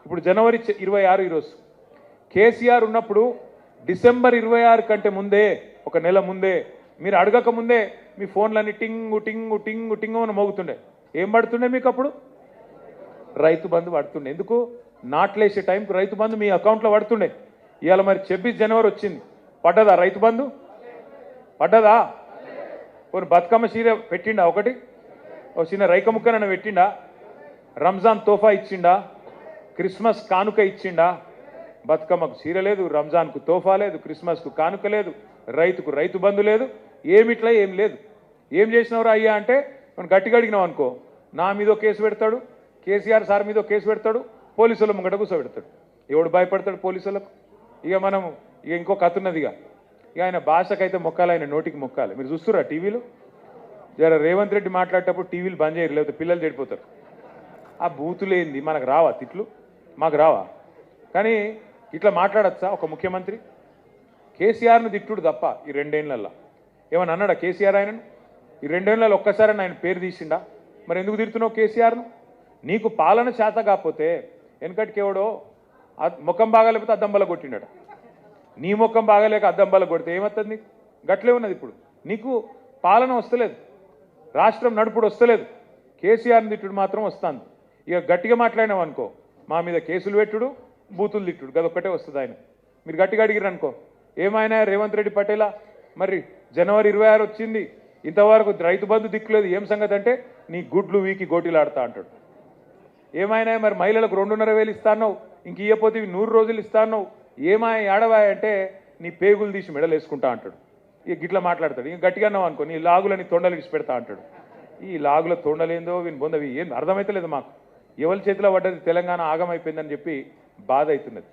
ఇప్పుడు జనవరి 26 ఈరోజు. కేసీఆర్ ఉన్నప్పుడు డిసెంబర్ 26 కంటే ముందే, ఒక నెల ముందే, మీరు అడగక ముందే మీ ఫోన్లన్నీ టింగు టింగు టింగు టింగు అని మోగుతుండే. ఏం పడుతుండే మీకు అప్పుడు? రైతు బంధు పడుతుండే. ఎందుకు? నాట్లేసే టైంకి రైతు బంధు మీ అకౌంట్లో పడుతుండే. ఇవాళ మరి 26 జనవరి వచ్చింది, పడ్డదా రైతు బంధు? పడ్డదా? కొన్ని బతుకమ్మ చీర పెట్టిండా? ఒకటి ఒక చిన్న రైక ముక్కనన్న పెట్టిండా? రంజాన్ తోఫా ఇచ్చిండా? క్రిస్మస్ కానుక ఇచ్చిండా? బతుకమ్మకు చీర లేదు, రంజాన్కు తోఫా లేదు, క్రిస్మస్కు కానుక లేదు, రైతుకు రైతు బంధు లేదు, ఏమిట్లా ఏం లేదు. ఏం చేసినవరా అయ్యా అంటే మనం గట్టిగా అడిగినాం అనుకో, నా మీదో కేసు పెడతాడు, కేసీఆర్ సార్ మీదో కేసు పెడతాడు, పోలీసుల ముంగట కూర్చోబెడతాడు. ఎవడు భయపడతాడు పోలీసులకు? ఇక మనం ఇక ఇంకో కథ ఉన్నదిగా. ఇక ఆయన భాషకైతే మొక్కాలి, ఆయన నోటికి మొక్కాలి. మీరు చూస్తురా టీవీలో? జర రేవంత్ రెడ్డి మాట్లాడేటప్పుడు టీవీలు బంద్ చేయరు, లేకపోతే పిల్లలు చెడిపోతారు. ఆ బూతులేంది మనకు రావా? తిట్లు మాకు రావా? కానీ ఇట్లా మాట్లాడచ్చా ఒక ముఖ్యమంత్రి? కేసీఆర్ను తిట్టుడు తప్ప ఈ 2 ఏళ్లలో ఏమన్నా అన్నాడా కేసీఆర్ ఆయనను? ఈ 2 ఏళ్లలో ఒక్కసారి ఆయన పేరు తీసిండా? మరి ఎందుకు తిడుతున్నావు కేసీఆర్ను? నీకు పాలన చేత కాకపోతే వెనకటికేవడో ముఖం బాగాలేకపోతే అద్దంబల కొట్టిండట. నీ ముఖం బాగాలేక అద్దంబల కొడితే ఏమవుతుంది నీకు? గట్లే ఉన్నది. ఇప్పుడు నీకు పాలన వస్తలేదు, రాష్ట్రం నడుపుడు వస్తలేదు, కేసీఆర్ని తిట్టుడు మాత్రం వస్తుంది. ఇక గట్టిగా మాట్లాడినాం అనుకో, మా మీద కేసులు పెట్టుడు, బూతులు తిట్టుడు, గదొక్కటే వస్తుంది. ఆయన మీరు గట్టిగా అడిగిరు అనుకో, ఏమైనా రేవంత్ రెడ్డి పటేలా మరి జనవరి 26 వచ్చింది, ఇంతవరకు రైతు బంధు దిక్కులేదు, ఏం సంగతి అంటే నీ గుడ్లు వీకి గోటీలాడుతా అంటాడు. ఏమైనా మరి మహిళలకు 2.5 ఇస్తాను, ఇంక ఇయ్యపోతే 100 రోజులు ఇస్తాను, ఏమాయ ఏడవాయ అంటే నీ పేగులు తీసి మెడలు వేసుకుంటా అంటాడు. ఇక గిట్లా మాట్లాడతాడు. ఇంక గట్టిగా అన్నావు అనుకో, నీ లాగులని తొండలు ఇచ్చి పెడతా అంటాడు. ఈ లాగుల తొండలేందో వీని బొందవి ఏం అర్థమైతే లేదు మాకు. ఎవరి చేతిలో పడ్డది తెలంగాణ ఆగమైపోయిందని చెప్పి బాధ అవుతున్నది.